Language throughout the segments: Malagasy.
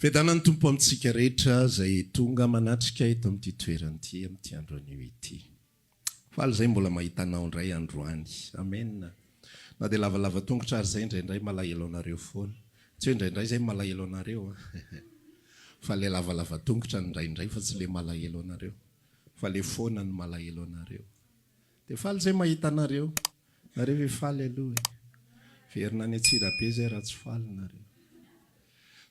Fedana ny tompo amintsika rehetra izay tonga manatrika eto amin'ity toerany ity amin'ity andro anio ity. Faly izay mbola mahitanao indray androany. Amen. Na dia lavalava tongotra ary izay indraindray malahelo anareo foana. Tsy hoe indraindray izay malahelo anareo. Fa ilay lavalava tongotra indraindray fa tsy ilay malahelo anareo. Fa ilay foana ny malahelo anareo. Dia faly izay mahita anareo. Nareo ve faly aloha. Verina any Antsirabe izay raha tsy faly nareo.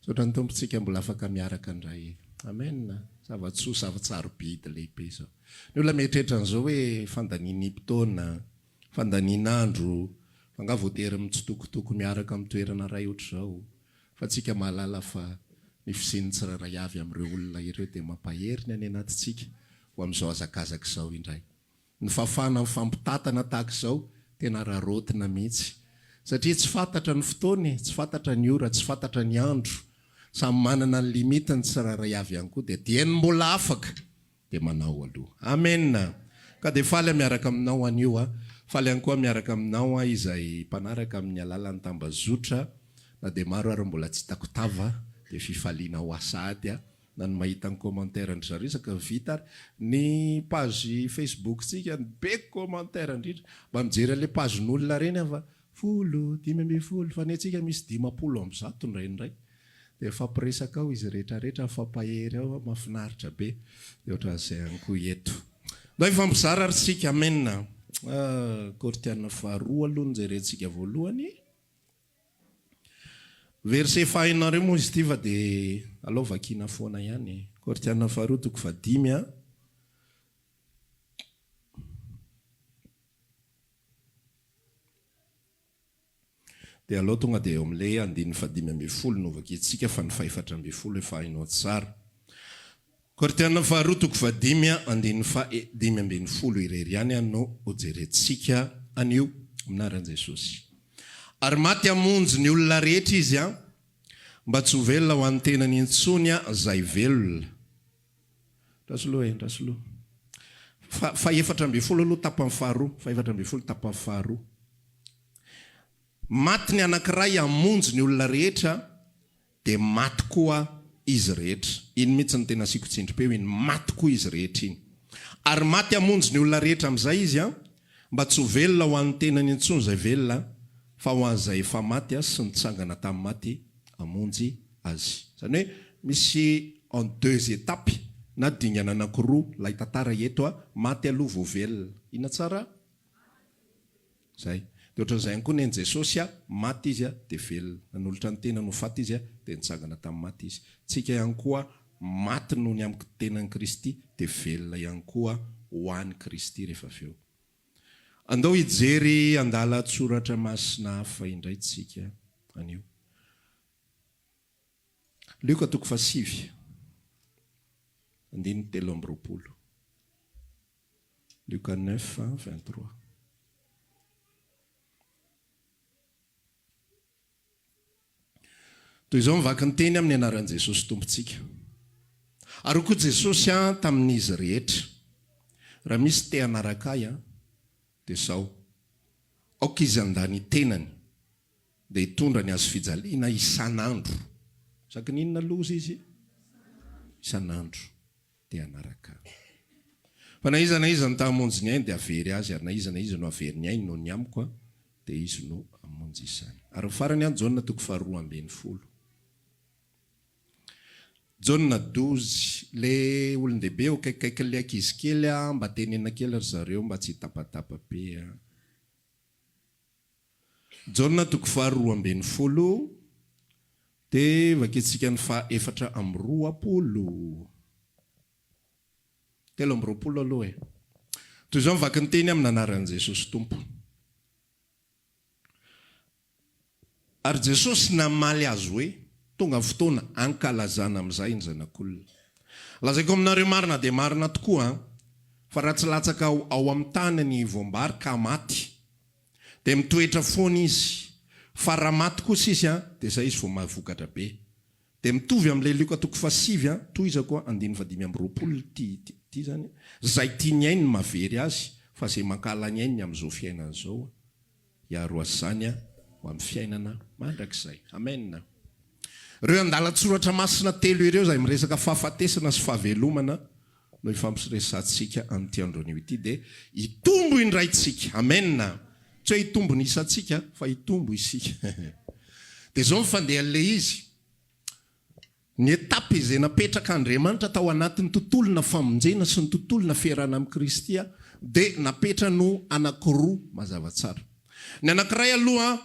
Sotra ny tompontsika mbola afaka miaraka indray. Amen. Zava-tsoa, zava-tsarobidy lehibe izao. Ny olona mieritreritra an'izao hoe fandaniana impotona, fandaniana andro, fanga voatery mitsitokotoko miaraka amin'ny toerana iray ohatr'izao. Fa tsika mahalala fa ny fisian'ny tsirairay avy amin'ireo olona ireo dia mampaheriny any anatintsika ho amin'izao azakazaka izao indray. Ny fafana amin'ny fampitatana tahaka izao tena rarotina mihitsy. Satria tsy fantatra ny fotoany, tsy fantatra ny ora, tsy fantatra ny andro. Samy manana ny limitiny tsirairay avy ihany koa dia tiany mbola afaka dia manao aloha. Amen. Ka dia faly miaraka aminao anio faly ihany koa miaraka aminao izay mpanaraka amin'ny alalan'ny tambazotra na dia maro ary mbola tsy hitako tava dia fifaliana ho asady na ny mahita ny commentaire ndry zareo saka vita ary ny page Facebook tsika be commentaire indrindra mba mijery le page n'olona reny fa 10 fa ny antsika misy 50 indraindray. Dia fampiresaka ao izy rehetrarehetra fampahery ao mahafinaritra be dia ohatran'izay ihany koa eto. Ndao ifampizara ary tsika amen. Kortiana faharoa aloha ny jerentsika voalohany. Verset fahaenareo moa izy ity fa dia alao vakiana foana ihany. Kortiana faharoa 5. Dia alao tonga dia eo amin'ilay 5:10 no vakiantsika fa ny 4:10 efa hainao tsara. Kortiana faharoa 5:10 irery ihany no hojerentsika anio aminaran'i Jesosy. Ary maty hamonjy ny olona rehetra izy mba tsy ho velona ho an'ny tenany intsony izay velona. Rasoloha. Fa 4:10 aloha tapany faharoa, 4:10 tapany faharoa. Maty ny anankiray hamonjy ny olona rehetra dia maty koa izy rehetra. Iny mihitsy ny tena asiako tsindrim-peo iny, maty koa izy rehetra iny. Ary maty hamonjy ny olona rehetra amin'izay izy mba tsy ho velona ho an'ny tenany intsony izay velona fa ho an'izay efa maty sy nitsangana tamin'ny maty hamonjy azy. Zany hoe misy en 2 étapes na dingana anankiroa lay tantara eto maty aloha vao velona. Ina tsara? Zay. Dia ohatran'izay ihany koa ny Jesosy maty izy dia velona. Nanolotra ny tena no faty izy dia nitsangana tamin'ny maty izy. Tsika ihany koa maty noho ny amin'ny tenan'i Kristy dia velona ihany koa ho an'i Kristy rehefa avy eo. Andao hijery andalan-tsoratra masina hafa indray tsika anio. Luka 7:20. Luka 9:23. Toy izao mivaky ny teny amin'ny anaran'i Jesosy tompontsika. Ary koa Jesosy tamin'izy rehetra. Raha misy te hanaraka ahy dia sao. Aoka izy andany tenany dia hitondra ny azo fijaliana isan'andro. Saky ninona loza izy? Isan'andro dia hanaraka. Fa na iza ny tamonjy ny ainy dia avery azy ary na iza no avery ny ainy no ny amiko dia izy no hamonjy isany. Ary farany Jaona 2:12. Jaona 12, le olon-dehibe akaikaiky le ankizy kely mba tenena kely ry zareo mba tsy tapatapa be. Jaona 2:12 dia vakiantsika ny 4:20. 3:20 aloha e. Toy izao mivaky ny teny amin'ny anaran'i Jesosy tompo. Ary Jesosy namaly azy hoe tonga fotoana ankalazana amin'izay ny zanak'olona. Lazaiko aminareo marina dia marina tokoa fa raha tsy latsaka ao amin'ny tany ny voambary ka maty dia mitoetra foana izy. Fa raha maty kosa izy dia izay izy vao mahavokatra be. Dia mitovy amin'ilay Luka 7:7 toizako 5:20 ty zany. Zay tiany ainy mavery azy fa izay mankala ny ainy amin'izao fiainana izao hiaro azy zany ho amin'ny fiainana mandrakizay. Amen. reo andalatsoratra masina telo ireo zay miresaka fahafatesana sy fahavelomana no ifampiresantsika amin'ity andronio ity dia hitombo indraytsika amena tsy hoe hitombo ny isantsika fa hitombo isika dia zao mifandeha an'le izy ny etapy izay napetraka Andriamanitra tao anatin'ny tontolona famonjena sy ny tontolona fiarahana amin'ny Kristy dia napetra no anankiroa mazava tsara. Ny anankiray aloha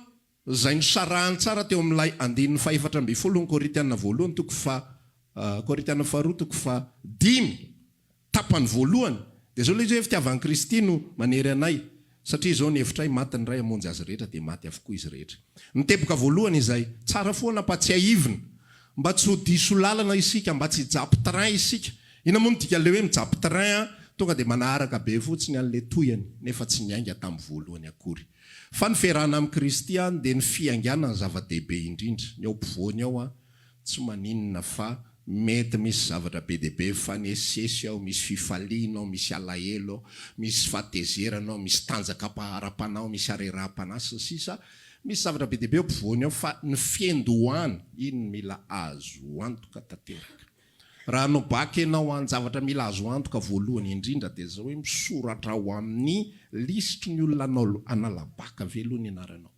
zay nisarahany tsara teo amin'ilay 2:4 Korintiana 1 Korintiana 2:5 tapany voalohany dia zao ilay izy hoe fitiavan'i Kristy no manery anay satria zao ny hevitray maty ny ray hamonjy azy rehetra dia maty avokoa izy rehetra. Niteboka voalohany izay tsara foana mba tsy haivina mba tsy ho diso lalana isika mba tsy hijapo train isika. Ina moa midika le hoe mijapo train tonga dia manaraka be fotsiny an'le toyany nefa tsy niainga tamin'ny voalohany akory. Fa ny fiarahana amin'ny Kristy dia ny fianganana zava-dehibe indrindra. Ny ao ampovoany ao tsy maninona fa mety misy zavatra be dehibe fa ny esesy ao, misy fifaliana ao, misy alahelo ao, misy fahatezerana ao, misy tanjaka-paharapanao, misy arerahampanasa sisa, misy zavatra be dehibe ao ampovoany ao fa ny fiandohany iny mila azo antoka tanteraka. Raha anao baky ianao any zavatra mila azo antoka voalohany indrindra dia zao hoe misoratra ao amin'ny lisitry ny olona analabaka veloha ny anaranao.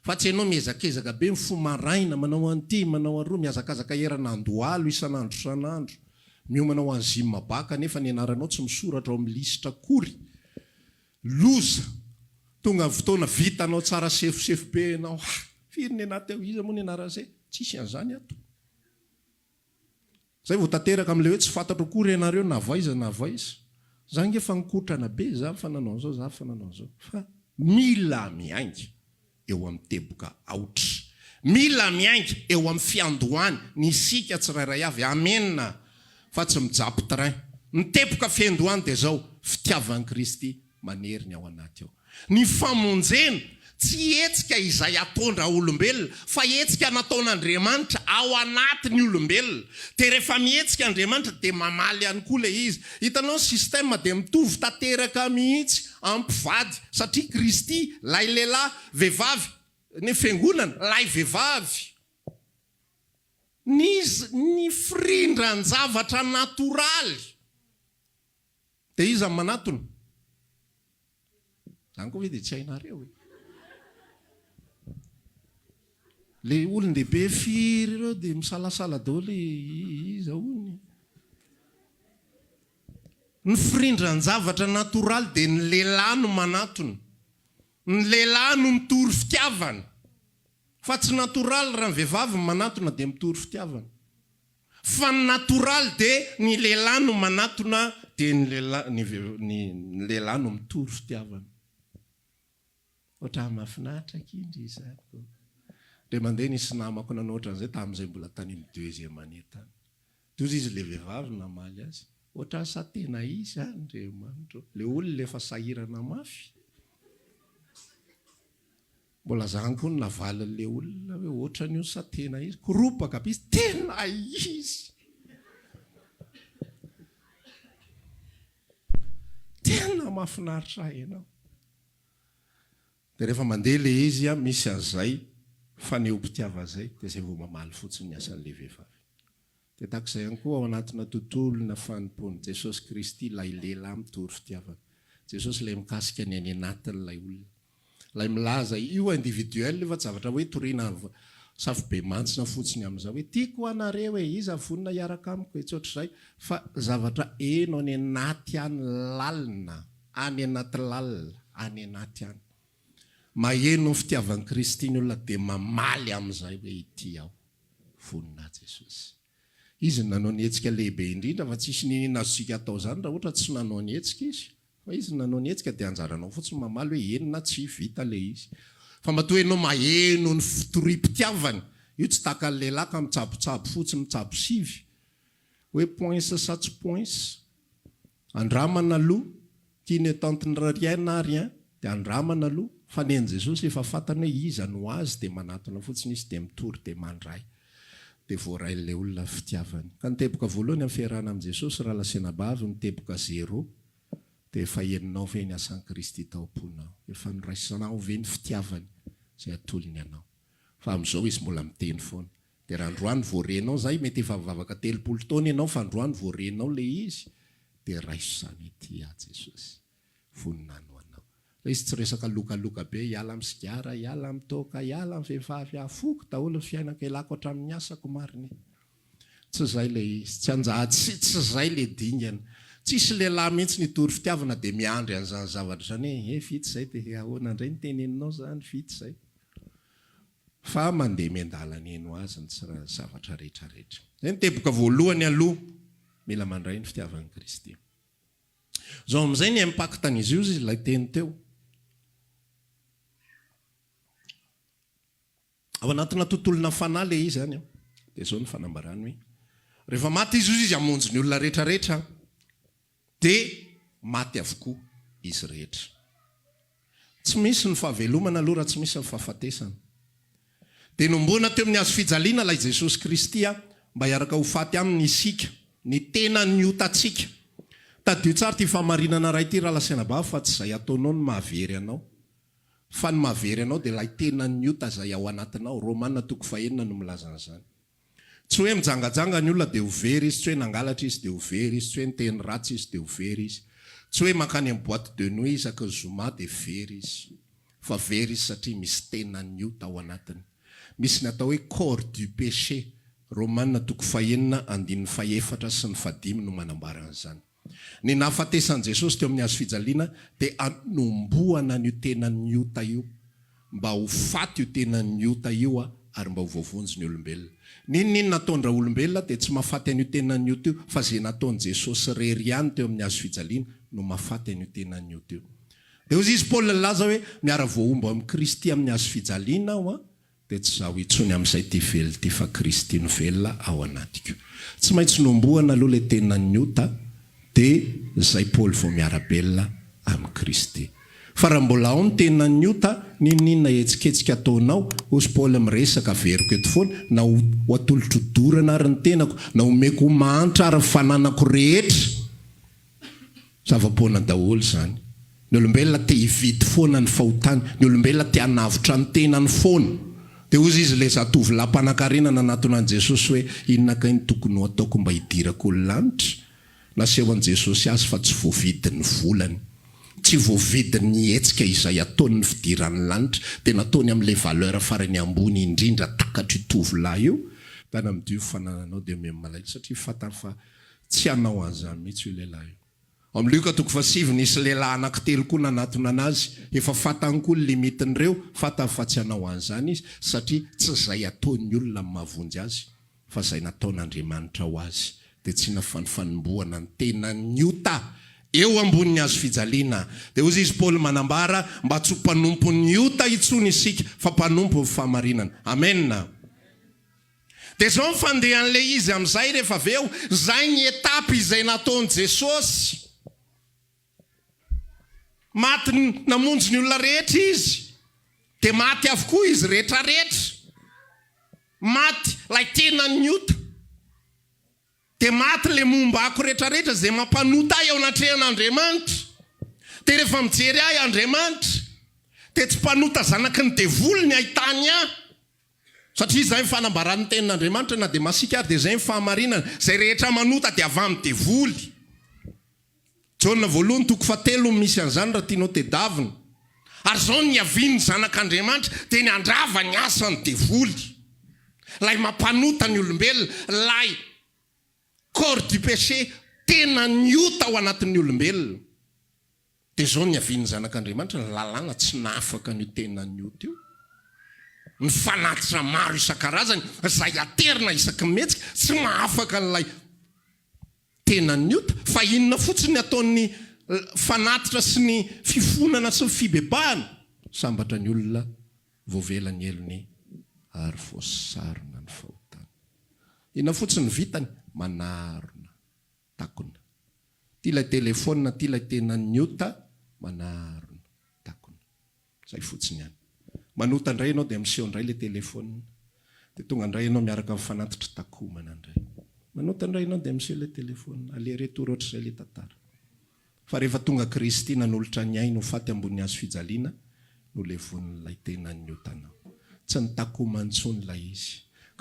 Fa tsy ianao miezakaezaka be mifomaraina manao an'ity manao aroa miazakazaka eran'andohalo isan'andro isan'andro miomanao any zima baka nefa ny anaranao tsy misoratra ao amin'ny lisitra akory. Loza tonga fotoana vitanao tsara sefosefo be anao firy ny anaty ao iza moa ny anaran'izay tsisy an'izany ato. Zay vao tanteraka amin'ilay hoe tsy fantatro akory ianareo na vaiza na vaiza. Za nge fa nikotrana be za fa nanao zao za fa nanao zao. Fa mila miainga eo amin'ny teboka aotra. Mila miainga eo amin'ny fiandohany ny isika tsirairay avy amena fa tsy mijapo train. Ny teboka fiandohany dia zao fitiavan'i Kristy manery ny ao anaty ao. Ny famonjena tsy etsika izay ataondra olombelona fa etsika nataon'Andriamanitra ao anatin'ny olombelona. Dia rehefa mietsika Andriamanitra dia mamaly ihany koa ilay izy. Hitanao système dia mitovy tanteraka mihitsy ampivady satria Kristy lay lehilahy vehivavy ny fiangonana lay vehivavy. Ny firindran-javatra natoraly dia iza manatona. Zany koa hoe dia tsy hainareo. Le olon-dehibe firy ireo dia misalasala daholo iza hono. Ny firindran-javatra natoraly dia ny lehilahy no manatona. Ny lehilahy no mitory fitiavana. Fa tsy natoraly raha ny vehivavy manatona dia mitory fitiavana. Fa ny natoraly dia ny lehilahy no manatona dia ny lehilahy no mitory fitiavana. Otra mahafinaritra kindry izako. Dia mandeha nisy namako nanao ohatran'izay tamin'izay mbola tany amin'ny deuxième année tany. Toy izy ilay vehivavy namaly azy. Ohatran'ny sa tena izy Andriamanitra. Ilay olona efa sahirana mafy. Mbola zany koa navalin'ilay olona hoe ohatran'io sa tena izy. Koropaka be izy tena izy. Tena mahafinaritra ianao. Dia rehefa mandeha ilay izy misy an'izay faneom-pitiava zay dia zay vao mamaly fotsiny ny asan'ilay vehivavy. Dia takizay ihany koa ao anatina tontolona fanompoan'i Jesosy Kristy ilay lehilahy mitory fitiavana. Jesosy ilay mikasika ny any anatin'ilay olona. Ilay milaza io individuel fa tsy zavatra hoe toriana safy be mantsina fotsiny amin'izao hoe tiako anareo hoe iza vonina hiaraka amiko tsy ohatr'izay fa zavatra eno any anaty any lalina, any anaty lalina, any anaty any. Maheno ny fitiavan'i Kristy ny olona dia mamaly amin'izay hoe ity aho vonina Jesosy. Izy nanao ny hetsika lehibe indrindra fa tsisy ninona azosika atao zany raha ohatra tsy nanao ny hetsika izy. Fa izy nanao ny hetsika dia anjaranao fotsiny mamaly hoe enina tsy vita le izy. Fa matoa ianao maheno ny fitorim-pitiavany. Io tsy taka ny lehilahy ka mitsabotsabo fotsiny mitsabo sivy. Hoe poinsa sa tsy poinsa. Andramana aloha qui ne tente rien n'a rien dia andramana aloha. Fa ny Jesosy efa fantany hoe iza no azy dia manatona fotsiny izy dia mitory dia mandray. Dia voaray ilay olona fitiavany. Ka ny teboka voalohany amin'ny fiarahana amin'i Jesosy raha lasena bavy ny teboka 0 dia efa heninao ve ny asan'i Kristy tao am-ponao. Efa niraisanao ve ny fitiavany izay atolony ianao. Fa amin'izao izy mbola miteny foana. dia raha androany voarenao zay mety efa vavaka 30 taona ianao fa androany voarenao le izy dia raiso zany ity Jesosy voninany ho anao. La izy tsy resaka lokaloka be, hiala amin'ny sigara, hiala amin'ny toaka, hiala amin'ny vehivavy, afoko daholo ny fiainako elako hatramin'ny asako mariny. Tsy zay le izy, tsy anjaha tsy zay le dingana. Tsisy lehilahy mihitsy nitory fitiavana dia miandry an'izany zavatra zany vitsy zay dia ahoana indray ny teneninao zany vitsy zay. Fa mandeha miandalana eno azy ny tsy zavatra rehetrarehetra. Zay ny teboka voalohany aloha mila mandray ny fitiavan'i Kristy. Zao amin'izay ny impactan'izy io izy ilay teny teo. Ao anatina tontolona fanahy le izy zany. Dia zao ny fanambarany hoe rehefa maty izy hamonjy ny olona rehetrarehetra dia maty avokoa izy rehetra. Tsy misy ny fahavelomana aloha raha tsy misy ny fahafatesana. Dia nombona teo amin'ny hazo fijaliana ilay Jesosy Kristy mba hiaraka ho faty aminy isika, ny tena ny otantsika. Tadio tsara ty fahamarinana ray ity raha lasena bava fa tsy izay ataonao ny mahavery anao. Fa ny mahavery anao dia ilay tena ny ota izay ao anatinao. Romanina 9 no milaza an'izany. Tsy hoe mijangajanga ny olona dia ho very izy, tsy hoe nangalatra izy dia ho very izy, tsy hoe niteny ratsy izy dia ho very izy. Tsy hoe makany amin'ny boîte de nuit isaky ny zoma dia very izy. Fa very izy satria misy tena ny ota ao anatiny. Misy ny atao hoe corps du péché. Romanina 9:4 sy ny 5 no manambara an'izany. Ny nahafatesan'i Jesosy teo amin'ny hazo fijaliana dia anomboana ny tena ny ota io, mba ho faty io tena ny ota io ary mba ho voavonjy ny olombelona. Ninona nataondra olombelona dia tsy mahafaty an'io tena ny ota io, fa izay nataon'i Jesosy rery ihany teo amin'ny hazo fijaliana no mahafaty an'io tena ny ota io. Dia hozy izy Paul laza hoe miara voaomba amin'ny Kristy amin'ny hazo fijaliana aho dia tsy zaho itsony amin'izay ty velo ty fa Kristy no velona ao anatiko. Tsy maintsy nomboana aloha le tena ny ota dia zay Paul vao miarabelona amin'ny Kristy. Fa raha mbola ao ny tena ny ota, ninona etsiketsika ataonao, hozy Paul miresaka veriko eto foana, na ho atolotro dorana ary ny tenako, na homeko mahantra ary fananako rehetra. Zava-poana daholo zany. Ny olombelona te hividy foana ny fahotany, ny olombelona te hanavotra ny tenany foana. Dia hozy izy le zatovy lampanankarenana anatonan'i Jesosy hoe inona kay ny tokony ho ataoko mba hidirako olo lanitra? Naseho an'i Jesosy azy fa tsy voavidy ny volany, tsy voavidy ny hetsika izay ataony ny fidiran'ny lanitra, dia nataony amin'ilay valeur farany ambony indrindra takatry tovolahy io. Tany amin'ny fanananao dia memalaina satria fatany fa tsy hanao an'izany mihitsy io lehilahy io. Amin'ny Luka 7 nisy lehilahy anankitelo koa nanatona anazy, efa fatany koa ny limitin'ireo, fatany fa tsy hanao an'izany izy satria tsy izay ataon'ny olona mahavonjy azy, fa izay nataon'Andriamanitra ho azy. Dia tsy nafanomboana ny tena ny ota eo ambonin'ny hazo fijaliana. Dia hozy izy Paul manambara mba tsy ho mpanompo ny ota itsony isika fa mpanompo ny fahamarinana. Amen. Dia zao ny fandehan'le izy amin'izay rehefa avy eo, zay ny etapy izay nataon'i Jesosy. Maty namonjy ny olona rehetra izy, dia maty avokoa izy rehetrarehetra. Maty lay tena ny ota. Dia maty le momba ako rehetrarehetra izay mampanota ahy ao anatrehan'Andriamanitra. Dia rehefa mijery ahy Andriamanitra, dia tsy mpanota zanaky ny devoly ny ahitany ahy. Satria izay ny fanambaran'ny tenin'Andriamanitra na dia masika ary dia izay ny fahamarinana, izay rehetra manota dia avy amin'ny devoly. Jaona 1:7 misy an'izany raha tianao tedavina. Ary zao ny aviany zanak'Andriamanitra dia ny andrava ny asany devoly. Lay mampanota ny olombelona, lay corps du péché, tena ny ota ao anatin'ny olombelona. Dia zao ny aviany zanak'Andriamanitra, ny lalàna tsy nahafaka ny tena ny ota io. Ny fanatitra maro isan-karazany, izay aterina isaky mihetsika, tsy mahafaka n'lay tena ny ota, fa inona fotsiny ataon'ny fanatitra sy ny fifonana sy ny fibebahana, sambatra ny olona voavela ny elony ary voasarona ny fahotany. Inona fotsiny vitany? Manarona takona. Ty ilay telefona, ty ilay tena ny ota, manarona takona. Zay fotsiny ihany. Manota indray ianao dia miseho indray ilay telefona, dia tonga indray ianao miaraka amin'ny fanatitra takomana indray. Manota indray ianao dia miseho ilay telefona, ale retour ohatr'izay ilay tantara. Fa rehefa tonga Kristy nanolotra ny aina ho faty ambony hazo fijaliana, no levon'ilay tena ny otanao. Tsy ny takomana intsony ilay izy.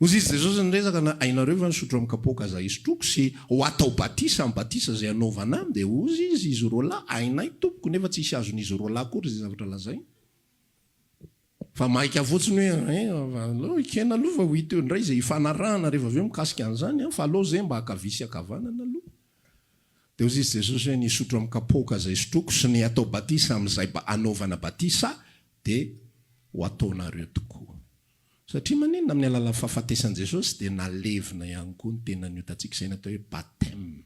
ozy izy jesosy nyresaka na ainareo fa nisotro amikapoka za isotroko sy ho atao batisa amin'ny batisa zay anaovana am dia ozy izy roa lahy ainay tompoko nefa tsy hisy azon'izy roa lahy kory zay zavatra lazainy fa maika fotsiny hoe ikena aloha fa ho hita eo indray zay hifanarahana rehefa aveo mikasika an'izany fa aloha zay mba hakavisy akavanana aloha dia ozy izy jesosy hoe nisotro amikapoka zay isotroko sy ny atao batisa amin'izay anaovana batisa dia ho ataonareo tokoa satria maninona amin'ny alalan'ny fahafatesan'i Jesosy dia nalevina ihany koa ny tena niotantsika izay natao hoe batème.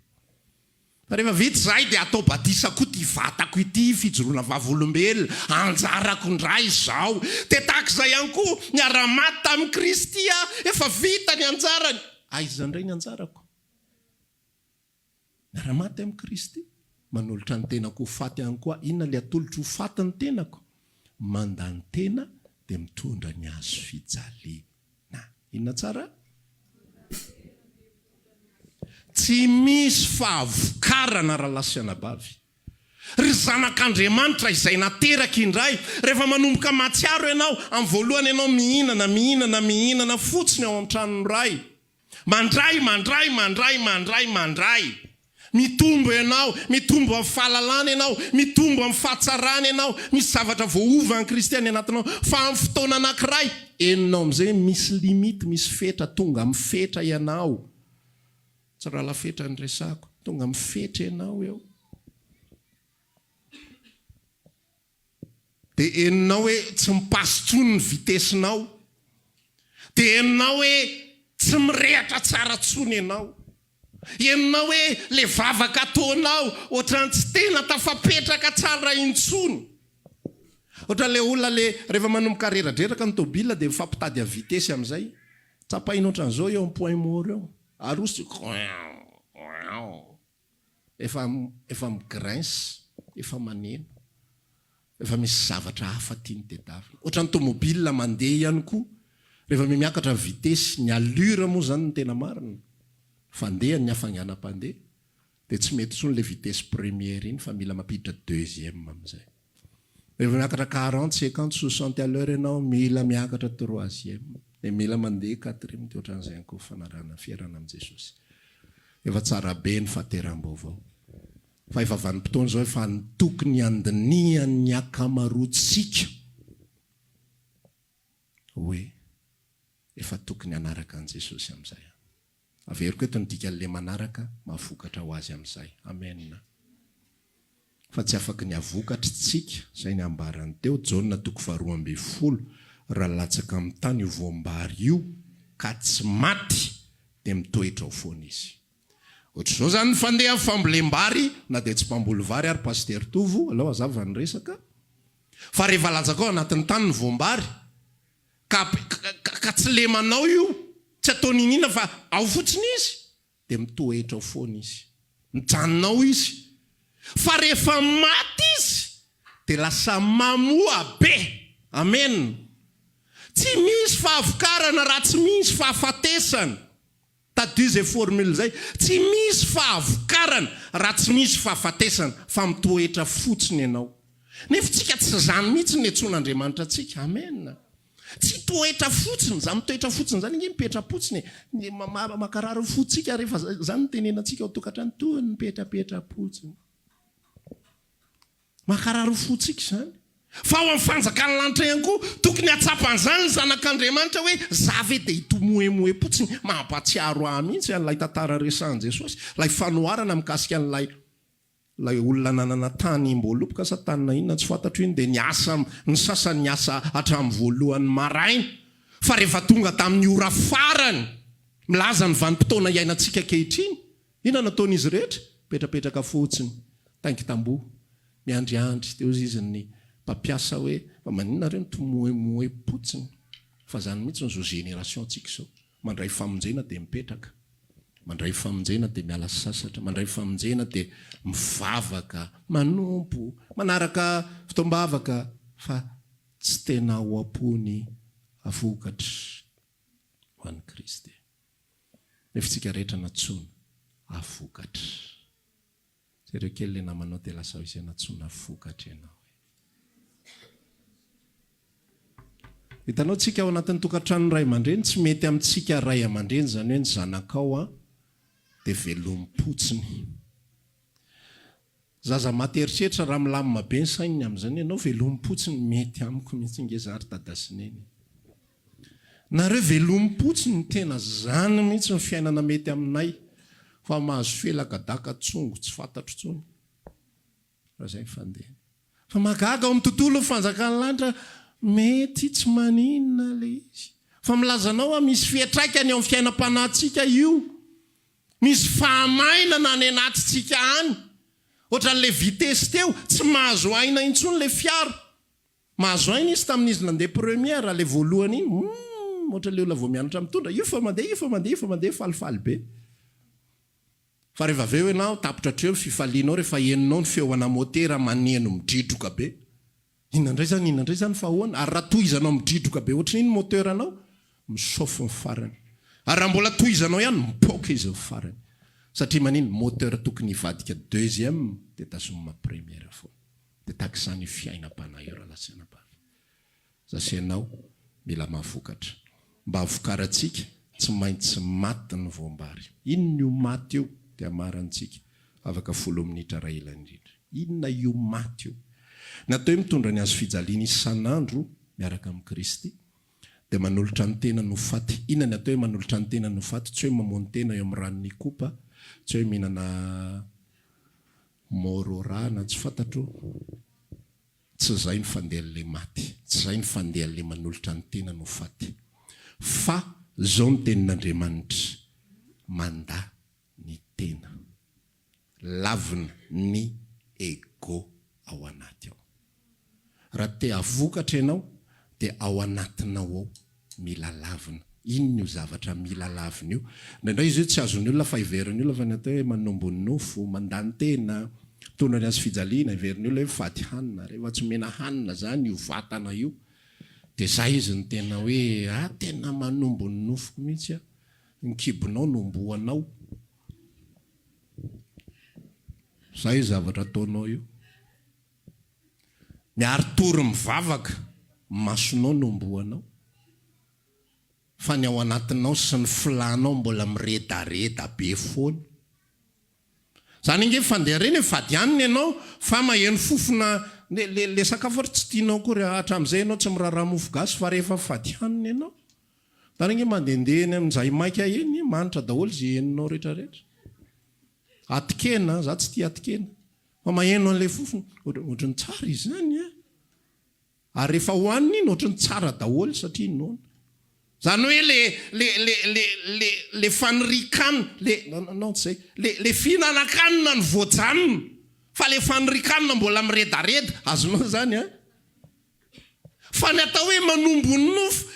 Fa rehefa vita izay dia atao batisa koa ty vatako ity fijoroana vavolombelona anjarako indray izao dia tahak'izay ihany koa niara-maty tamin'i Kristy efa vita ny anjarany. Aiza indray ny anjarako? Niara-maty amin'i Kristy manolotra ny tenako ho faty ihany koa. Inona ilay atolotra ho faty ny tenako? Mandany tena dia mitondra ny azo fijaliana. Inona tsara? Tsy misy fahavokarana raha lasa anabavy. Ry zanak'Andriamanitra izay nateraka indray, rehefa manomboka matsiaro ianao, amin'ny voalohany ianao mihinana fotsiny ao an-tranony iray. Mandray. Mitombo ianao, mitombo amin'ny fahalalana ianao, mitombo amin'ny fahatsarana ianao, misy zavatra voaova ny kristiany anatinao, fa amin'ny fotoana anankiray enonao amin'izay misy limity, misy fetra, tonga amin'ny fetra ianao. Tsy raha lafetra ny resako, tonga amin'ny fetra ianao eo. Dia enonao hoe tsy mipasitsono ny vitesinao, dia enonao hoe tsy mirehatra tsara tsony ianao. Enonao hoe le vavaka ataonao ohatrany tsy tena tafapetraka tsara intsony. Ohatra le olona le rehefa manomboka reradreraka ny tôbila dia mifampitady amin'ny vitesy amin'izay. Tsapaina ohatran'izao eo amin'ny point mort eo. Arosy efa migrince, efa maneno, efa misy zavatra hafa tiany tedavina. Ohatran'ny tômôbila mandeha ihany koa. Rehefa miakatra amin'ny vitesy, ny allure moa zany ny tena marina. Fandeha ny hafanganam-pandeha dia tsy mety tsony le vitesse première iny fa mila mampiditra deuxième amin'izay. Rehefa miakatra 40, 50, 60 à l'heure ianao mila miakatra troisième dia mila mandeha quatrième dia ohatran'izay koa fanarana fiarana amin'i Jesosy. Efa tsara be ny fahateram-baovao. Fa efa vanim-potoana izao efa tokony andinihan'ny akamaroantsika hoe efa tokony hanaraka an'i Jesosy amin'izay. Averiko eto ny dikan'ilay manaraka mahafokatra ho azy amin'izay. Amen. Fa tsy afaka ny avokatra tsika, izay ny ambarany teo, Jaona 2:12, raha latsaka amin'ny tany io voambary io ka tsy maty dia mitoetra ho foana izy. Ohatr'izao zany ny fandeha fambolem-bary, na dia tsy mpamboly vary ary paster Tovo, alao azava ny resaka. Fa rehefa latsaka ao anatin'ny tany ny voambary, ka tsy lemanao io, tsy ataony inina fa ao fotsiny izy dia mitoetra ho foana izy, mijanonao izy. Fa rehefa maty izy dia lasa mamoa be. Amen. Tsy misy fahavokarana raha tsy misy fahafatesana. Tadio izay formule izay, tsy misy fahavokarana raha tsy misy fahafatesana, fa mitoetra fotsiny ianao. Nefa tsika tsy zany mihitsy ny etson'Andriamanitra tsika. Amen. Tsy toetra fotsiny, za mitoetra fotsiny zany inge mipetra fotsiny. Makarary fotsika rehefa zany tenenantsika ao tokantrano, toy ny mipetrapetra fotsiny. Makarary fotsika zany. Fa ao amin'ny fanjakan'ny lanitra ihany koa tokony hatsapan'izany ny zanak'Andriamanitra hoe zavy dia hitomoemoe fotsiny. Mampatsiaro ahy mihitsy an'ilay tantara resahan'i Jesosy, lay fanoharana mikasika an'ilay olona nanana tany mboalopoka sa tanina inona tsy fantatro iny dia ny sasany niasa hatramin'ny voalohan'ny maraina. Fa rehefa tonga tamin'ny ora farany milaza ny vanim-potoana iainantsika kehitriny, inona nataon'izy rehetra? Petrapetraka fotsiny, taingy tamboho, miandriandry. Teo izy ny mpampiasa hoe maninona reo mitomoemoe potsiny. Fa zany mihitsy nyzao génération antsika izao, mandray famonjena dia mipetraka, mandray famonjena dia miala sasatra, mandray famonjena dia mivavaka, manompo, manaraka fitoam-bavaka, fa tsy tena ho am-pony avokatra ho an'i Kristy. Nefa tsika rehetra natsona avokatra. Zay ireo kely le namanao dia lasa isy natsona avokatra ianao. hitanao tsika ao anatin'ny tokantrano ray aman-dreny tsy mety amintsika ray aman-dreny zany hoe ny zanakao a dia velompotsiny. Zaza materitreritra raha milamina be ny saininy amin'izany ianao velompotsiny mety amiko mihitsy ngezary dadasineny. Nareo velompotsiny tena zany mihitsy ny fiainana mety aminay fa mahazo felakadaka tsongo tsy fantatro tsony. Raha zay fandeha. Fa magaga ao amin'ny tontolo fanjakany lanitra mety tsy maninona le izy. Fa milazanao a misy fiatraikany ao amin'ny fiainam-panahintsika io. Misy fahamainana any anatintsika any. Ohatran'le vitesy teo tsy mahazo aina intsony le fiara. Mahazo aina izy tamin'izy nandeha première le voalohany iny. Ohatran'le olona vao mianatra mitondra. Io fa mandeha falifaly be. Fa rehefa aveo ianao tapitra treo fifalianao rehefa heninao ny feoana motera maneno midridroka be. Inona indray zany fa ahoana? Ary raha tohizanao midridroka be ohatran'iny moteranao misofo ny farany. Ary raha mbola tohizanao ihany mipoaka izy ny farany. Satria manino moteur tokony hivadika deuxième dia tazomina première foana. Dia takizany fiainam-panahy eo raha lasanam-bavy. Zasenao mila mahafokatra. Mba havokarantsika tsy maintsy maty ny voambary. Inona io maty io dia marantsika afaka 10 minitra ray ela indrindra. Inona io maty io? Natao mitondra ny azo fijaliana isan'andro miaraka amin'ny Kristy dia manolotra ny tena no faty. Inona ny atao hoe manolotra ny tena no faty? Tsy hoe mamono tena eo amin'ny ranony kopa, tsy hoe mihinana morora na tsy fantatro. Tsy zay ny fandehan'le maty, tsy zay ny fandehan'le manolotra ny tena no faty. Fa zao ny tenin'Andriamanitra, manda ny tena, lavina ny ego ao anaty ao. Raha te havokatra ianao dia ao anatinao ao mila lavina. Inona io zavatra mila lavina io? Indray izy io tsy azon'ny olona fa iverin'ny olona fa ny atao hoe manombo ny nofo, mandany tena, mitondra ny azo fijaliana, iverin'ny olona hoe vaty hanina. Rehefa tsy mena hanina zany io vatana io. Dia zay izy ny tena hoe tena manombo ny nofoko mihitsy a. Ny kibonao nomboanao. Zay zavatra ataonao io. Miaro tory mivavaka, masonao nomboanao. Fa ny ao anatinao sy ny filanao mbola miredareda be foana. Zany inge fandeha reny vady hanina ianao fa maheno fofona le sakafo tsy tianao kory hatramin'izay ianao tsy miraharaha mofo gasy fa rehefa vady hanina ianao. Zany inge mandehandeha eny amin'izay maika eny manitra daholo zay heninao rehetrarehetra. Atikena, za tsy tia atikena. Fa maheno an'ilay fofona, ohatrany tsara izy zany a. Ary rehefa hohanina iny ohatrany tsara daholo satria noana. Zany hoe le fanirikanina, le fihinanakanina ny voajanona. Fa le fanirikanina mbola miredareda, azonao zany a. Fa ny atao hoe manombo ny nofo,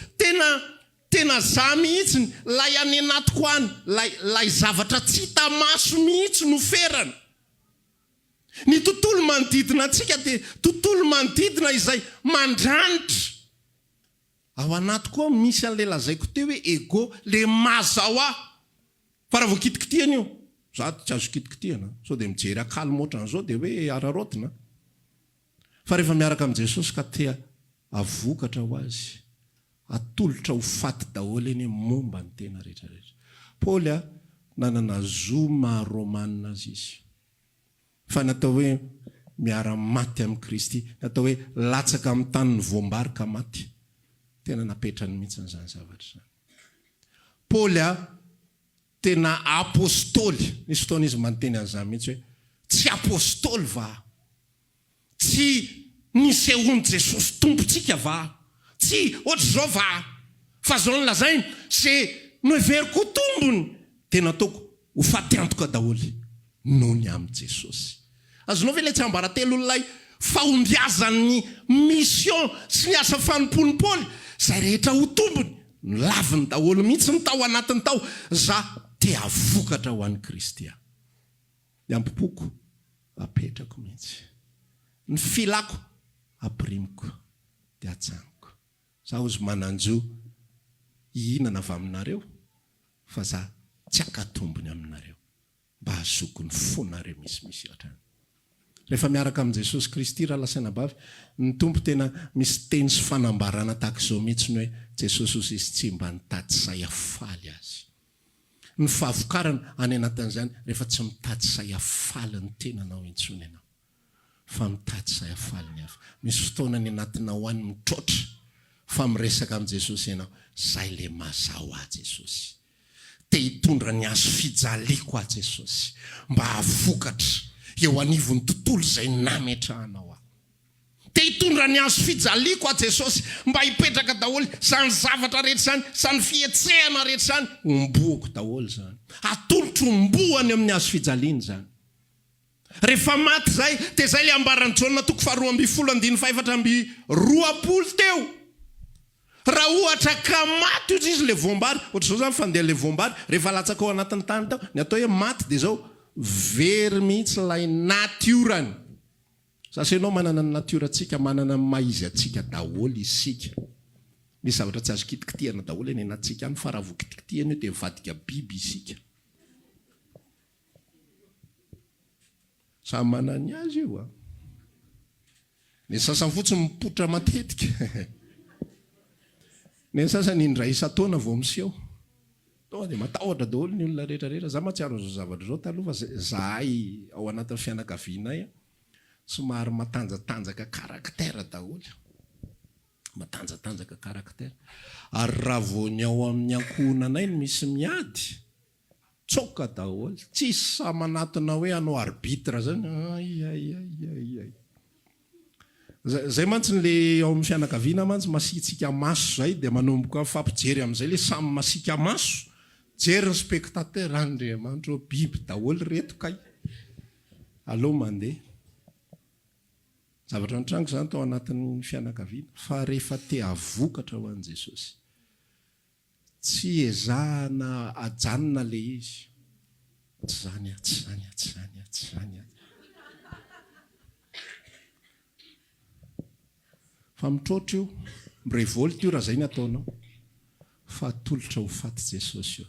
tena za mihitsy lay any anatiko any, lay zavatra tsy hita maso mihitsy no ferana. Ny tontolo manodidina antsika dia tontolo manodidina izay mandranitra. Ao anaty koa misy an'le lazaiko teo hoe ego le mazao aho. Fa raha vao kitikitihana io, za tsy azo kitikitihana. Sao dia mijery akalmo ohatran'izao dia hoe ararotina. Fa rehefa miaraka amin'i Jesosy ka tea avokatra ho azy, atolotra ho faty daholo eny momba ny tena rehetrarehetra. Paoly nanana zo maharomanina azy izy. Fa natao hoe miara-maty amin'ny Kristy, natao hoe latsaka amin'ny tany ny voambary ka maty. Tena napetrany mihitsy n'izany zavatra zany. Paoly tena apôstôly. Nisy fotoana izy manonteny an'izany mihitsy hoe tsy apôstôly va? Tsy nisehoan'i Jesosy tompontsika va? Tsy ohatr'izao va? Fa zao ny lazainy, c'est no heveriko tombony. Tena ataoko ho faty antoka daholo noho ny amin'i Jesosy. Azonao ve ilay tsiambaratelo olonay fahombiazan'ny mission sy ny asa fanompony Paoly? Zay rehetra ho tombony, laviny daholo mihitsy ny tao anatiny tao. Za te havokatra ho an'i Kristy aho. Ny ampopoko apetrako mihitsy. Ny filako apirimiko dia atsaniko. Za ozy mananjo hihinana avy aminareo, fa za tsy hakatombony aminareo. Mba hazoko ny fonareo misy hatrany. rehefa miaraka amin' Jesosy Kristy raha lasaina bavy, ny tompo tena misy teny sy fanambarana tahaka izao mihitsiny hoe Jesosy ozy izy tsy mba nitady say afaly azy. Ny fahavokarana any anatin'izany rehefa tsy mitady say afaly ny tenanao intsony ianao, fa mitady say afaly ny hafa. Misy fotoana ny anatinao any mitrotra fa miresaka amin' Jesosy ianao, zay le mazao a Jesosy. Te hitondra ny azo fijaliako a Jesosy, mba havokatra eo anivon'ny tontolo izay nametrahanao aho. Te hitondra ny azo fijaliako a Jesosy, mba hipetraka daholo zany zavatra rehetra zany, zany fietsehana rehetra zany, omboako daholo zany. Atolotro omboany amin'ny azo fijaliany zany. Rehefa maty zay, dia zay le ambaran'ny Jaona toko 2:4 teo. Raha ohatra ka maty ozy izy le voambary, ohatra zao zany fandeha le voambary, rehefa latsaka ao anatin'ny tany tao, ny atao hoe maty dia zao very mihitsy lay natiorany. Sasa ianao manana ny natiorantsika, manana ny maizy atsika daholo isika. Misy zavatra tsy azo kitikitihana daholo eny anatsika any, fa raha vao kitikitihana io dia mivadika biby isika. Samy manana ny azy io a. Ny sasany fotsiny mipotra matetika. Ny sasany indray isa-taona vao miseho. Tonga dia matahotra daholo ny olona rehetrarehetra. Za matsiaro izao zavatra izao taloha fa zahay ao anatin'ny fianakavianay somary matanjatanjaka karaktera daholo. Matanjatanjaka karaktera. Ary raha vao ny ao amin'ny ankohonanay no misy miady, tsoka daholo. Tsisy sa manatona hoe anao arbitre zany. Ay. Zay mantsy le ao amin'ny fianakaviana mantsy masitsika maso zay dia manomboka fampijery amin'izay le samy masika maso. Jery ny spectateur, Andriamanitra, biby daholo reto kay. Allo mandeha. Zavatra nitrango zany tao anatin'ny fianakaviana, fa rehefa te havokatra ho an'i Jesosy, tsy ezahana ajanona le izy. Tsy zany. Fa mitrotra io, mirevolta io raha zay ny ataonao, fa atolotra ho faty Jesosy io.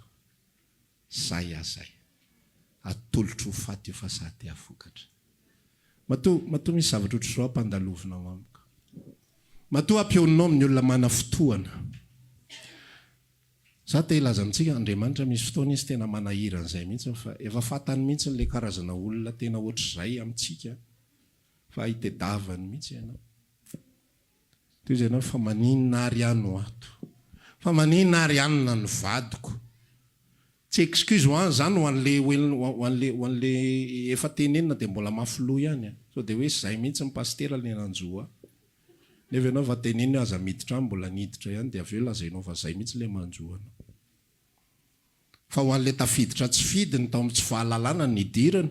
Zay. Atolotra ho faty io fa sady havokatra. Matoa misy zavatra ohatr' izao ampandalovinao amiko. Matoa ampihoninao amin'ny olona mana fotoana. Za te hilaza amintsika, Andriamanitra misy fotoana izy tena manahirana izay mihitsy, fa efa fantany mihitsy le karazana olona tena ohatr'izay amintsika, fa hitedavany mihitsy ianao. Toy izy ianao fa maninona ary ano ato, fa maninona ary anona ny vadiko. Tsy excuse zany ho an'le efa tenenina dia mbola mafilo ihany. So dia hoe zay mihitsy ny pastera le nanjoa. Nefa ianao fa tenenina aza miditra mbola niditra ihany, dia avy eo lazainao fa zay mihitsy le manjoana. Fa ho an'le tafiditra tsy fidiny tao amin'ny tsy fahalalana ny idirana.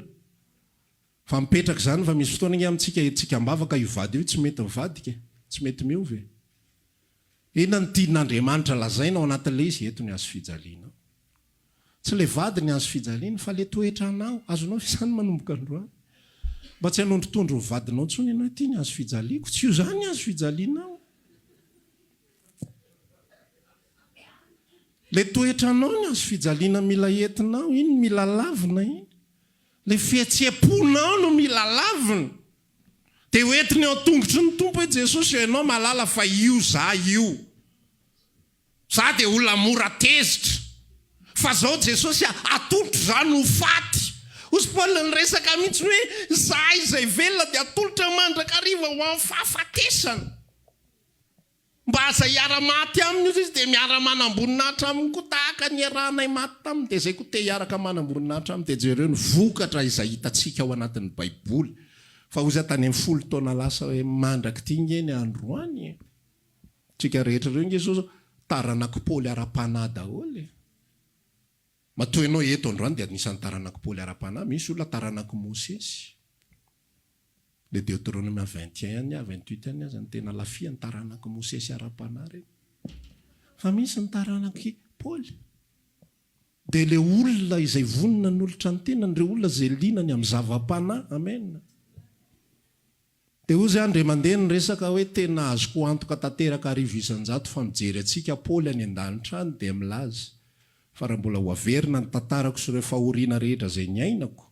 Fa mipetraka zany fa misy fotoana ny amintsika etsika mbavaka io vady io tsy mety mivadika, tsy mety miovy. Inona ny tian'Andriamanitra lazaina ao anatin'le izy eto ny azo fijaliana. Tsy le vady ny azo fijaliana, fa le toetranao. Azonao izany manomboka androany. Mba tsy hanondrotondro ny vadinao intsony ianao, ity ny azo fijaliako. Tsy io zany ny azo fijalianao. Le toetranao ny azo fijaliana mila entinao, iny mila lavina iny. Le fihetseponao no mila lavina. Dia hoentiny ao tongotry ny tompo hoe Jesosy, ianao malala fa io za io. Za dia olona mora tezitra. Fa zao Jesosy atolotra zany ho faty. Osy Paul ny resaka mihitsy hoe za izay velona dia atolotra mandrakariva ho amin'ny fahafatesana. Mba aza hiara-maty aminy izy dia miara-manam-boninahitra aminy koa tahaka ny iarahanay maty taminy. Dia zay koa te hiaraka manam-boninahitra aminy. Dia jereo ny vokatra izay hitantsika ao anatin'ny Baiboly. Fa ozy tany amin'ny 10 taona lasa hoe mandraky ity eny androany. Tsika rehetra reo Jesosy taranaky Paoly ara-panahy daholo. Matoa ianao eto androany dia anisan'ny taranaky Paoly ara-panahy. Misy olona taranaky Mosesy. Le Deutéronome 21, 28 any aza ny tena lafia ny taranaky Mosesy ara-panahy reny. Fa misy ny taranaky Paoly. Dia le olona izay vonina ny olotra ny tenany, ireo olona izay linany amin'ny zava-panahy. Amen. Dia ozy Andry mandeha ny resaka hoe tena azoko antoka tanteraka arivo isan-jato fa mijery antsika Paoly any an-danitra any dia milaza. Fa raha mbola ho averina ny tantarako sy ireo fahoriana rehetra izay ny ainako,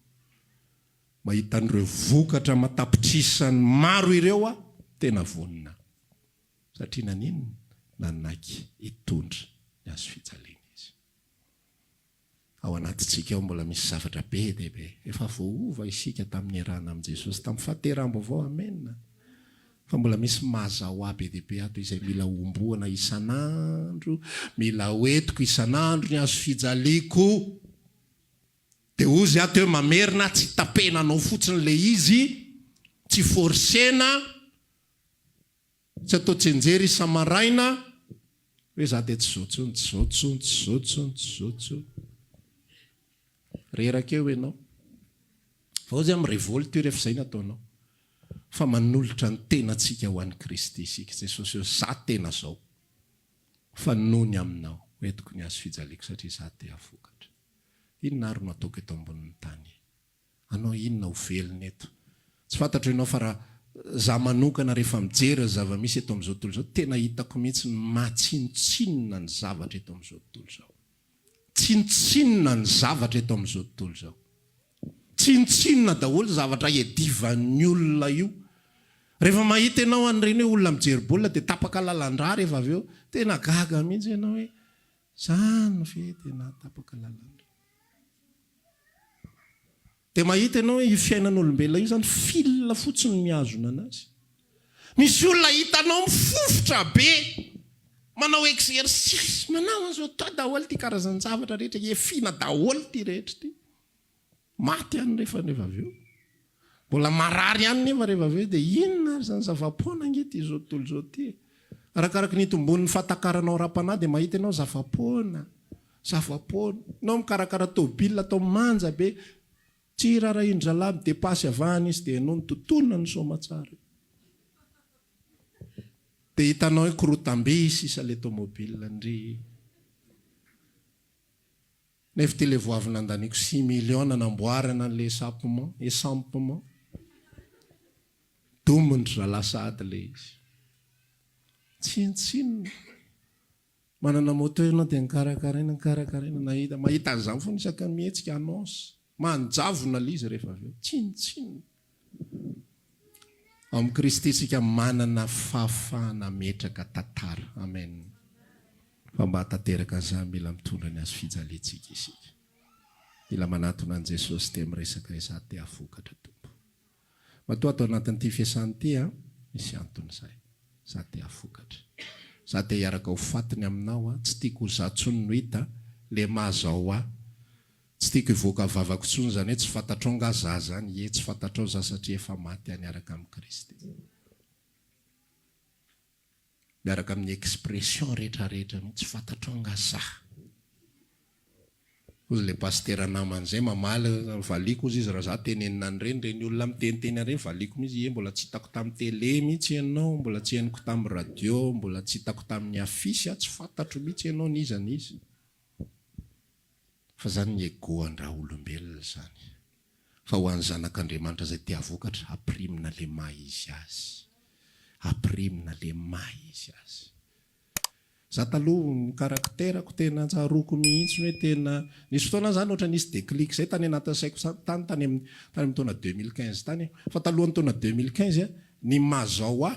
mahita an'ireo vokatra matapitrisany maro ireo a tena vonina satria nanino nanaky hitondra ny hazo fijaliana izy. Ao anatintsika ao mbola misy zavatra be dehibe efa voova isika tamin'ny rana amin'i Jesosy tamin'ny fahaterambo avao amena. Fa mbola misy mazao be dehibe ato izay mila omboana isan'andro, mila hoetiko isan'andro ny hazo fijaliako. Dia ozy ato hoe mamerina tsy tapenanao fotsiny le izy, tsy forsena, tsy atao tsenjery isamaraina hoe za dia tsy zao. Reraka eo ianao. Fa ozy amin'ny révolte io rehefa izay nataonao. Fa manolotra ny tenantsika ho an'i Kristy isika. Jesosy hoe za tena zao. Fa nony aminao hoetiko ny hazo fijaliako satria za te hafokatra. Inona ary no ataoko eto ambonin'ny tany? Anao inona ho velona eto? Tsy fantatra ianao fa raha za manokana rehefa mijery zava-misy eto amin'izao tontolo izao, tena hitako mihitsy matsintsinona ny zavatra eto amin'izao tontolo izao. Tsintsinona ny zavatra eto amin'izao tontolo izao. Tsintsinona daholo zavatra edivan'ny olona io. Rehefa mahita ianao an'ireny hoe olona mijery baolina dia tapaka lalandrà rehefa avy eo, tena gaga mihitsy ianao hoe zany ve tena tapaka lalandrà. Dia mahita ianao hoe io fiainan'olombelona io zany filina fotsiny mihazona anazy. Misy olona hitanao mifofotra be, manao exercice, manao an'izao atao daholo ty karazany zavatra rehetra, efina daholo ty rehetra ty. Maty ihany rehefa avy eo. Mbola marary ihany nefa rehefa avy eo dia inona ary zany zava-poana angety izao tontolo izao ty. Arakaraka ny tombon'ny fatakaranao ra-panahy dia mahita ianao zava-poana. Nao mikarakara tôbila atao manja be, tsy rara indra lahy midepasy avahany izy dia ianao ny tontolona ny somatsara. Dia hitanao hoe korotam-be sisa le tômôbila ndry. Nefa ty le voavy nandaniko 6 millions namboarana an'le esampement. Domony ry zalasady le izy. Tsintsinona. Manana moto ianao dia nikarakaraina nahita. Mahita an'izany foana isaka mihetsika anonsy. Manjavona le izy rehefa avy eo. Tsintsinona. Ao amin'i Kristy isika manana fahafahana metraka tantara. Amen. Fa mba tanteraka an'izany mila mitondra ny hazo fijaliantsika isika. Mila manatona an'i Jesosy dia miresaka hoe za te hafokatra Tompo. Matoa atao anatin'ity fiasany ity misy antony izay. Za te hafokatra. Za te hiaraka ho fatiny aminao tsy tiako ho za tsony no hita le mazao Tsy tiako hivoaka vavako tsony zany hoe tsy fantatrao nga za zany, tsy fantatrao za satria efa maty niaraka amin'i Kristy. Miaraka amin'ny expression rehetrarehetra tsy fantatrao nga za. Ozy le pasteur naman'izay mamaly valiko ozy izy raha za tenenina reny olona miteniteny reny valiko mihitsy mbola tsy hitako tamin'ny télé mihitsy ianao, mbola tsy henoko tamin'ny radio, mbola tsy hitako tamin'ny afisy, tsy fantatro mihitsy ianao niza nizy. Fa zany ny egoan-draha olombelona zany. Fa ho an'ny zanak'Andriamanitra izay te havokatra, aprimina le maha izy azy. Aprimina le maha izy azy. Za taloha ny karakterako tena tsaroako mihitsy hoe tena nisy fotoana zany ohatra nisy déclic zay tany anatin'ny saiko tany amin'ny taona 2015 tany. Fa talohan'ny taona 2015 ny mazao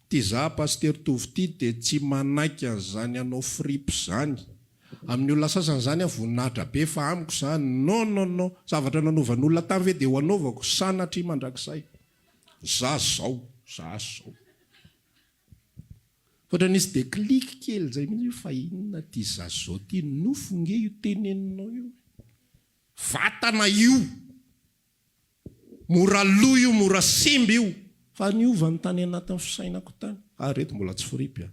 ty za pasteur Tovity dia tsy manaiky an'izany anao fripo zany. Amin'ny olona sasany zany voninahitra be fa amiko zany non. Zavatra nanovan'olona tamy ve dia ho anaovako sanatry mandrakizay. Za zao. Ohatra nisy déclic kely zay mihitsy fa inona ty za zao ty nofo nge io teneninao io. Vatana io. Mora lo io, mora simba io. Fa niova ny tany anatin'ny fisainako tany. Reto mbola tsy fripy.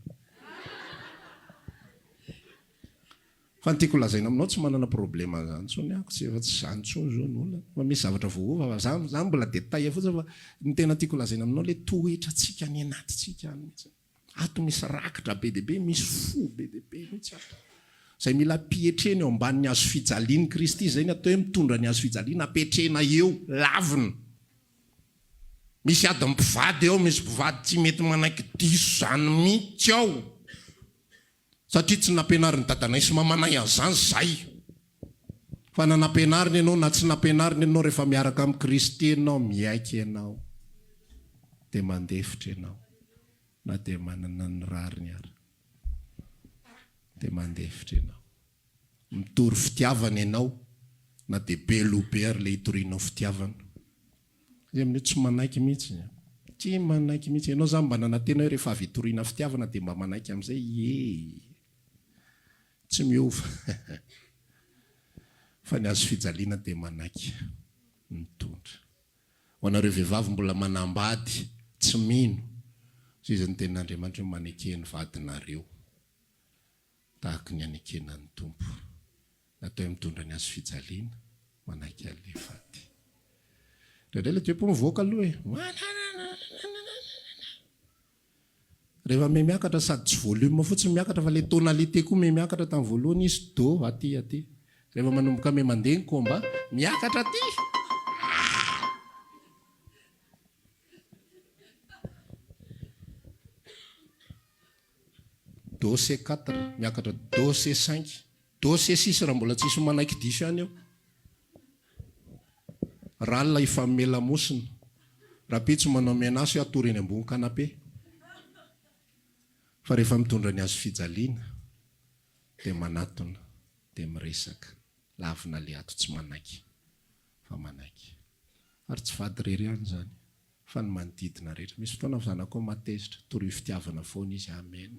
Fa nytiako lazaina aminao tsy manana problema zany tsony ako, tsy zany tsony zao ny olona. Fa misy zavatra voova, zany mbola détail fotsiny fa ny tena tiako lazaina aminao le toetratsika any anatintsika any mihitsy. Ato misy rakitra be dehibe, misy fo be dehibe mihitsy ato. Zay mila pietrena eo ambanin'ny hazo fijalian'i Kristy zay ny atao hoe mitondra ny hazo fijaliana, apetrena eo, lavina. Misy ady mpivady eo, misy mpivady tsy mety manaiky diso zany mihitsy ao. Satria tsy nampianarin'ny dadanay sy mamanay an'izany zay. fa na nampianarina ianao na tsy nampianarina ianao rehefa miaraka amin'ny Kristy ianao miaiky ianao dia mandefitra ianao na dia manana ny rariny ary dia mandefitra ianao mitory fitiavana ianao na dia be lobe ary ilay hitorianao fitiavana izy amin'io tsy manaiky mihitsy tsy manaiky mihitsy ianao zany mba nanantena hoe rehefa avy hitoriana fitiavana dia mba manaiky amin'izay tsy miova fa ny azo fijaliana dia manaiky mitondra ho anareo vehivavy mbola manambady tsy mino zay izy ny tenin'Andriamanitra manekeny vadinareo tahaka ny anekena ny tompo natao mitondra ny azo fijaliana manaiky an'ilay vady ndraindray ilay toepo mivoaka aloha rehefa me miakatra sady tsy volume fotsiny miakatra fa ilay tonalité koa me miakatra tamin'ny voalohany izy do aty rehefa manomboka me mandeha ny komba miakatra aty do C4 miakatra do C5 do C6 raha mbola tsisy manaiky diso ihany eo ralina ifamelamosina raha pitso manao menaso atory eny ambony kanape fa rehefa mitondra ny azo fijaliana dia manatona dia miresaka lavina le ato tsy manaiky fa manaiky ary tsy vady rery ihany zany fa ny manodidina rehetra misy fotoana zanako matezitra toroy fitiavana foana izy amen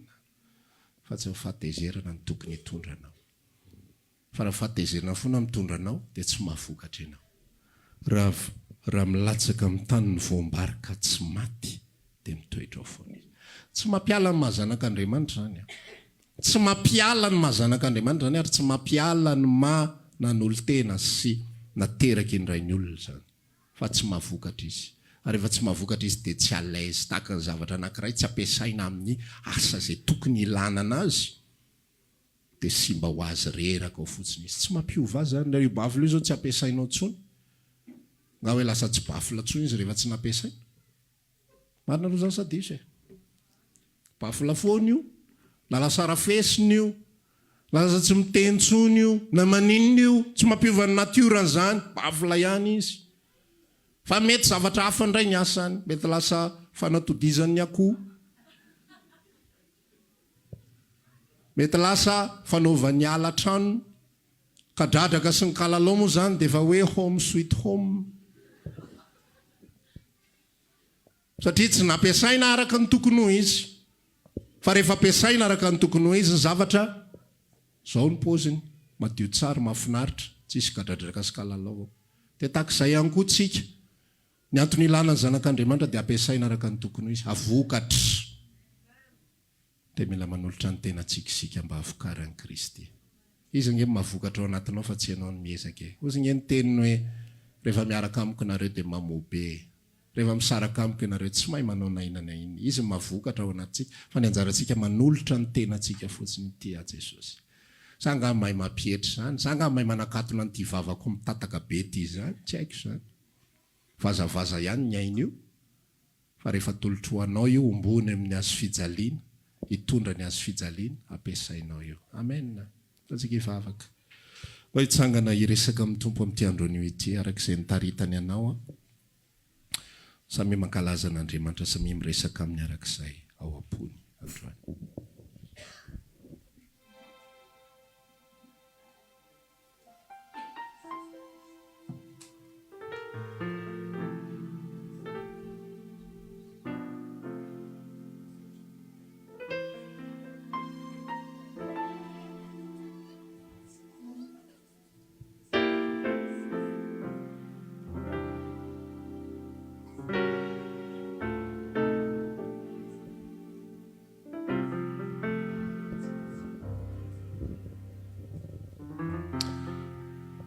fa tsy fahatezerana ny tokony hitondranao fa raha fahatezerana foana mitondranao dia tsy mahafokatra ianao raha milatsaka amin'ny tany ny voambarika tsy maty dia mitoetra ao foana izy tsy mampiala ny mahazanak'Andriamanitra zany tsy mampiala ny mahazanak'Andriamanitra zany ary tsy mampiala ny nan'olon-tena sy nateraka indray ny olona zany fa tsy mahavokatra izy ary rehefa tsy mahavokatra izy dia tsy alaise tahaka ny zavatra anankiray tsy ampiasaina amin'ny asa zay tokony ilanana azy dia simba ho azy reraka ao fotsiny izy tsy mampiova azy zany io bafilo io zao tsy ampiasainao tsony nga hoe lasa tsy bafila tsony izy rehefa tsy nampiasaina marina aloha zany sadiso bafila foana io na lasa rafesiny io na lasa tsy mitentsony io na maninona io tsy mampiova ny natiorany zany bafila ihany izy fa mety zavatra hafa indray ny asany mety lasa fanatodizan'ny akoho mety lasa fanaovan'ny ala trano kadradraka sy ny kalalao moa zany dia efa hoe home sweet home satria tsy nampiasaina araka ny tokony ho izy fa rehefa ampiasaina araka ny tokony ho izy ny zavatra zao ny poziny madio tsara mahafinaritra tsisy kadradraka sy kalalao dia takizay ihany koa tsika ny antony ilana ny zanak'Andriamanitra dia ampiasaina araka ny tokony ho izy avokatra dia mila manolotra ny tena tsikisika mba havokaran'i Kristy izy nge mahavokatra ao anatinao fa tsy ianao ny miezaka ozy nge ny teniny hoe rehefa miaraka amiko nareo dia mamobe rehefa misaraka amiko ianareo tsy mahay manao nainana iny izy mahavokatra ao anatsika fa ny anjarantsika manolotra ny tenantsika fotsiny ity a Jesosy sanga mahay mampietra zany sanga mahay manakatona nyity vavako mitataka be ty zany tsy haiko zany vazavaza ihany ny aina io fa rehefa tolotra ho anao io ombony amin'ny azo fijaliana hitondra ny azo fijaliana ampiasainao io amen tatsika hivavaka mba hitsangana hiresaka amin'ny tompo amin'ity andron'io ity arak'izay nitaritany anao samy mankalaza an'Andriamanitra samy miresaka amin'ny arak'izay ao am-pony androany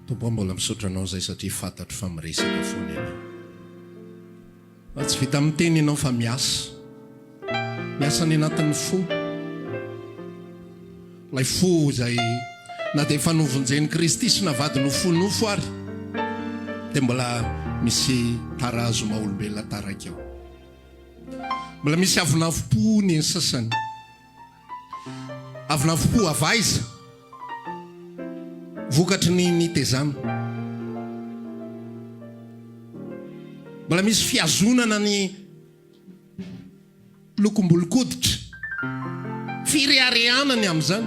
tompo mbola misotranao zay satria fantatro fa miresaka foana ianao fa tsy vita amin'ny teny ianao fa miasa ny anatin'ny fo lay fo zay na dia fanovonjeny Kristy sy navady nofonofo ary dia mbola misy tarazo maha-olombelona taraka ao mbola misy avinavom-po ny sasany avinavom-po avaiza vokatry ny tezana. Mbola misy fiazonana ny lokom-bolokoditra, fireharehanany amin'izany,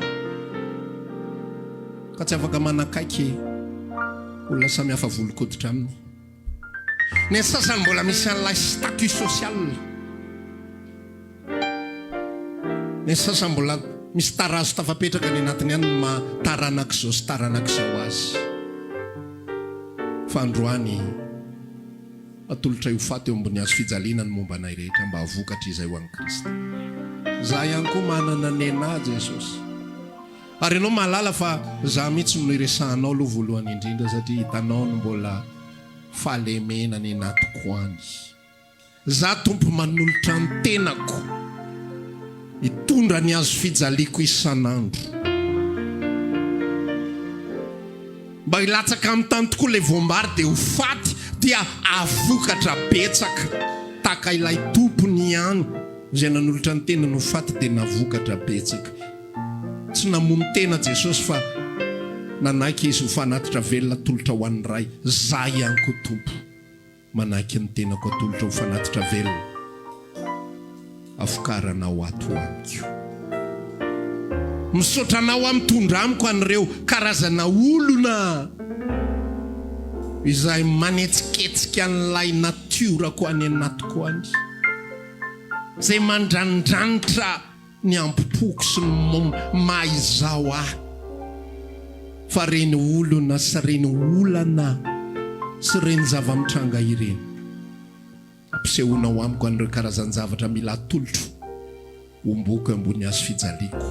ka tsy afaka manakaiky olona samy hafa volokoditra aminy. Ny sasany mbola misy an'ilay statut social, ny sasany mbola misy tarazo tafapetraka ny anatiny any mataranak'izao sy taranak'izao azy. Fa androany atolotra io faty eo ambony hazo fijaliana ny momba anay rehetra mba havokatra izay ho an'i Kristy. Za ihany koa manana nena Jesosy. Ary ianao mahalala fa za mihitsy no iresahanao aloha voalohany indrindra, satria hitanao no mbola fahalemena ny anatiko any. Za tompo manolotra ny tenako hitondra ny hazo fijaliako isan'andro, mba hilatsaka amin'ny tany tokoa le voambary dia ho faty dia avokatra betsaka taka ilay tompony ihany. Izay nanolotra ny tena no faty dia navokatra betsaka. Tsy namono tena Jesosy fa nanaiky izy ho fanatitra velona tolotra ho an'ny ray. Za ihany koa tompo manaiky ny tenako atolotra ho fanatitra velona, afokaranao ato amiko. Misotranao amtondra amiko an'ireo karazana olona izay manetsiketsika an'ilay natiorako any anatiko any, izay mandranidranitra ny ampopoko sy ny maizao ahy. Fa reny olona sy reny olana sy reny zava-mitranga ireny ampisehoanao amiko an'ireo karazan-javatra mila atolotro omboko ambony hazo fijaliako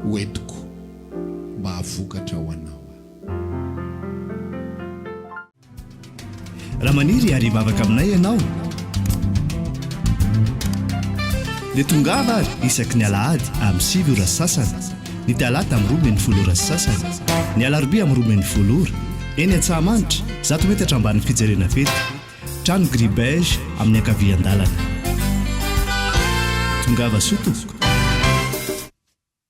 hoentiko mba havokatra ho anao. Raha maniry hariva avaka aminay ianao dia tongava ary isaky ny alahady amin'ny 7 ora sasany, ny talata amin'ny 12 ora sasany, ny alarobia amin'ny 12 ora, eny Antsahamanitra 100 metatra ambany fijerena fety, trano Gribege amin'ny ankavian-dalana. Tongava soa tompoko.